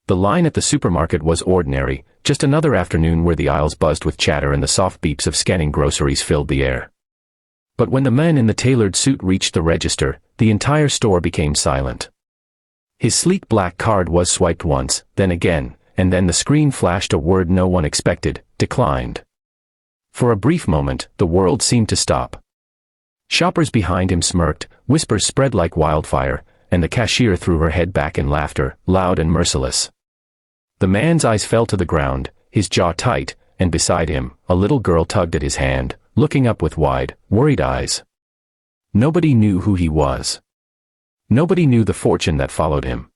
The line at the supermarket was ordinary, just another afternoon where the aisles buzzed with chatter and the soft beeps of scanning groceries filled the air. But when the man in the tailored suit reached the register, the entire store became silent. His sleek black card was swiped once, then again, and then the screen flashed a word no one expected: declined. For a brief moment, the world seemed to stop. Shoppers behind him smirked, whispers spread like wildfire, and the cashier threw her head back in laughter, loud and merciless. The man's eyes fell to the ground, his jaw tight, and beside him, a little girl tugged at his hand, looking up with wide, worried eyes. Nobody knew who he was. Nobody knew the fortune that followed him.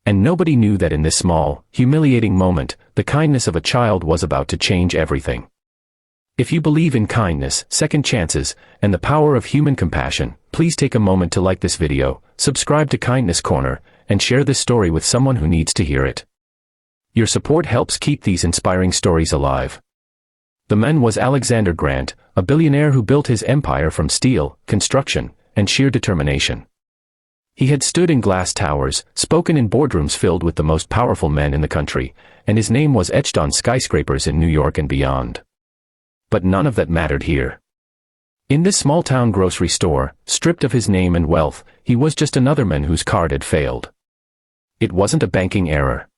And nobody knew that in this small, humiliating moment, the kindness of a child was about to change everything. If you believe in kindness, second chances, and the power of human compassion, please take a moment to like this video, subscribe to Kindness Corner, and share this story with someone who needs to hear it. Your support helps keep these inspiring stories alive. The man was Alexander Grant, a billionaire who built his empire from steel, construction, and sheer determination. He had stood in glass towers, spoken in boardrooms filled with the most powerful men in the country, and his name was etched on skyscrapers in New York and beyond. But none of that mattered here. In this small-town grocery store, stripped of his name and wealth, he was just another man whose card had failed. It wasn't a banking error.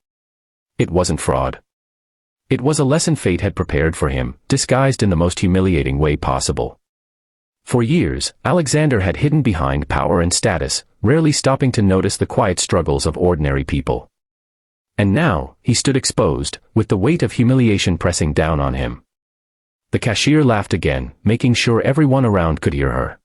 It wasn't fraud. It was a lesson fate had prepared for him, disguised in the most humiliating way possible. For years, Alexander had hidden behind power and status, rarely stopping to notice the quiet struggles of ordinary people. And now, he stood exposed, with the weight of humiliation pressing down on him. The cashier laughed again, making sure everyone around could hear her.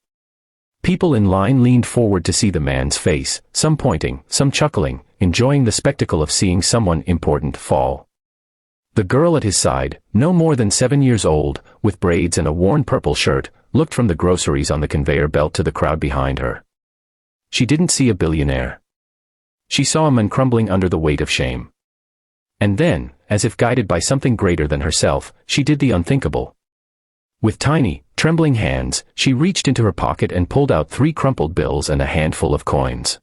People in line leaned forward to see the man's face, some pointing, some chuckling, enjoying the spectacle of seeing someone important fall. The girl at his side, no more than 7 years old, with braids and a worn purple shirt, looked from the groceries on the conveyor belt to the crowd behind her. She didn't see a billionaire. She saw a man crumbling under the weight of shame. And then, as if guided by something greater than herself, she did the unthinkable. With tiny, trembling hands, she reached into her pocket and pulled out 3 crumpled bills and a handful of coins.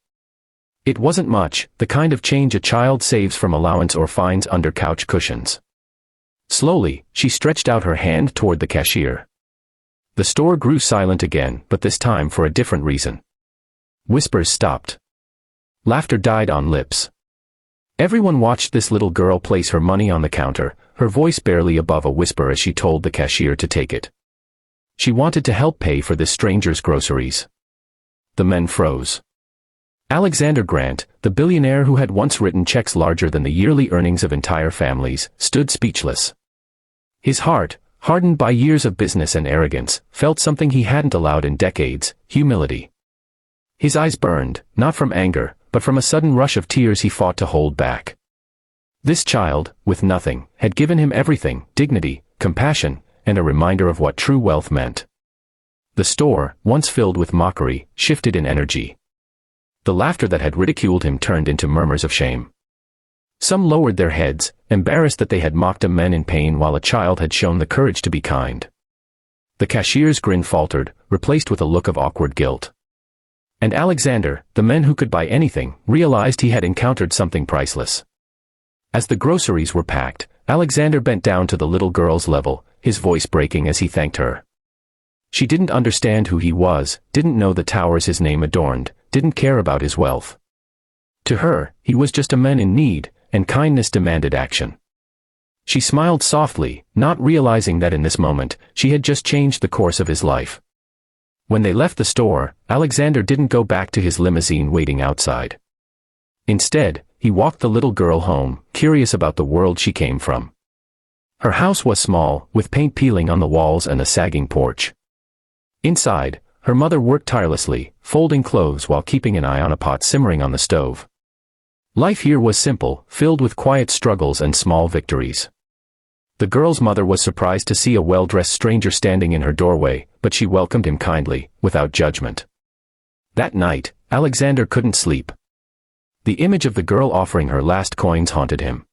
It wasn't much, the kind of change a child saves from allowance or finds under couch cushions. Slowly, she stretched out her hand toward the cashier. The store grew silent again, but this time for a different reason. Whispers stopped. Laughter died on lips. Everyone watched this little girl place her money on the counter, her voice barely above a whisper as she told the cashier to take it. She wanted to help pay for this stranger's groceries. The men froze. Alexander Grant, the billionaire who had once written checks larger than the yearly earnings of entire families, stood speechless. His heart, hardened by years of business and arrogance, felt something he hadn't allowed in decades: humility. His eyes burned, not from anger, but from a sudden rush of tears he fought to hold back. This child, with nothing, had given him everything: dignity, compassion, and a reminder of what true wealth meant. The store, once filled with mockery, shifted in energy. The laughter that had ridiculed him turned into murmurs of shame. Some lowered their heads, embarrassed that they had mocked a man in pain while a child had shown the courage to be kind. The cashier's grin faltered, replaced with a look of awkward guilt. And Alexander, the man who could buy anything, realized he had encountered something priceless. As the groceries were packed, Alexander bent down to the little girl's level, his voice breaking as he thanked her. She didn't understand who he was, didn't know the towers his name adorned, didn't care about his wealth. To her, he was just a man in need, and kindness demanded action. She smiled softly, not realizing that in this moment, she had just changed the course of his life. When they left the store, Alexander didn't go back to his limousine waiting outside. Instead, he walked the little girl home, curious about the world she came from. Her house was small, with paint peeling on the walls and a sagging porch. Inside, her mother worked tirelessly, folding clothes while keeping an eye on a pot simmering on the stove. Life here was simple, filled with quiet struggles and small victories. The girl's mother was surprised to see a well-dressed stranger standing in her doorway, but she welcomed him kindly, without judgment. That night, Alexander couldn't sleep. The image of the girl offering her last coins haunted him.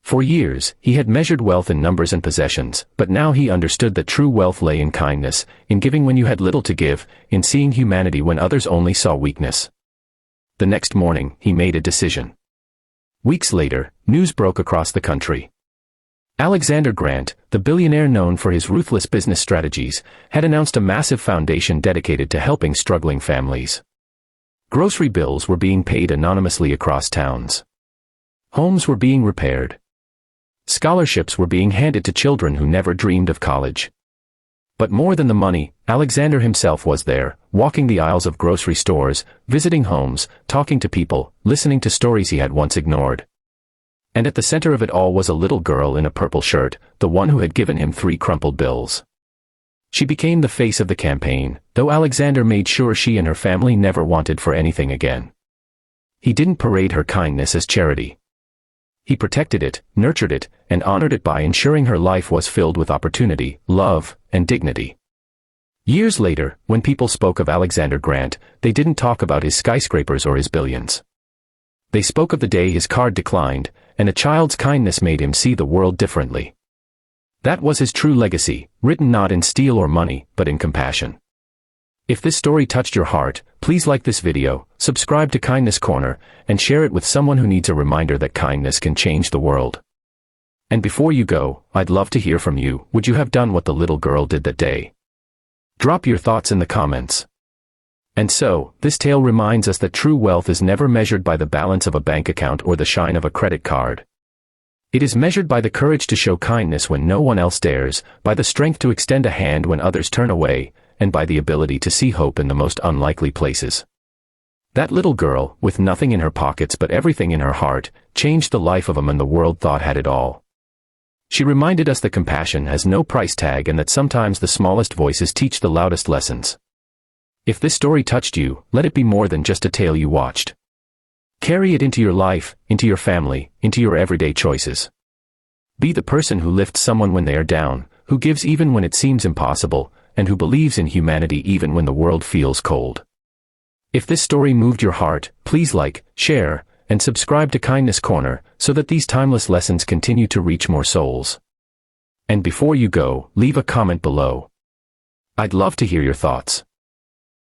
For years, he had measured wealth in numbers and possessions, but now he understood that true wealth lay in kindness, in giving when you had little to give, in seeing humanity when others only saw weakness. The next morning, he made a decision. Weeks later, news broke across the country. Alexander Grant, the billionaire known for his ruthless business strategies, had announced a massive foundation dedicated to helping struggling families. Grocery bills were being paid anonymously across towns. Homes were being repaired. Scholarships were being handed to children who never dreamed of college. But more than the money, Alexander himself was there, walking the aisles of grocery stores, visiting homes, talking to people, listening to stories he had once ignored. And at the center of it all was a little girl in a purple shirt, the one who had given him 3 crumpled bills. She became the face of the campaign, though Alexander made sure she and her family never wanted for anything again. He didn't parade her kindness as charity. He protected it, nurtured it, and honored it by ensuring her life was filled with opportunity, love, and dignity. Years later, when people spoke of Alexander Grant, they didn't talk about his skyscrapers or his billions. They spoke of the day his card declined, and a child's kindness made him see the world differently. That was his true legacy, written not in steel or money, but in compassion. If this story touched your heart, please like this video, subscribe to Kindness Corner, and share it with someone who needs a reminder that kindness can change the world. And before you go, I'd love to hear from you. Would you have done what the little girl did that day? Drop your thoughts in the comments. And so, this tale reminds us that true wealth is never measured by the balance of a bank account or the shine of a credit card. It is measured by the courage to show kindness when no one else dares, by the strength to extend a hand when others turn away, and by the ability to see hope in the most unlikely places. That little girl, with nothing in her pockets but everything in her heart, changed the life of a man the world thought had it all. She reminded us that compassion has no price tag and that sometimes the smallest voices teach the loudest lessons. If this story touched you, let it be more than just a tale you watched. Carry it into your life, into your family, into your everyday choices. Be the person who lifts someone when they are down, who gives even when it seems impossible, and who believes in humanity even when the world feels cold. If this story moved your heart, please like, share, and subscribe to Kindness Corner so that these timeless lessons continue to reach more souls. And before you go, leave a comment below. I'd love to hear your thoughts.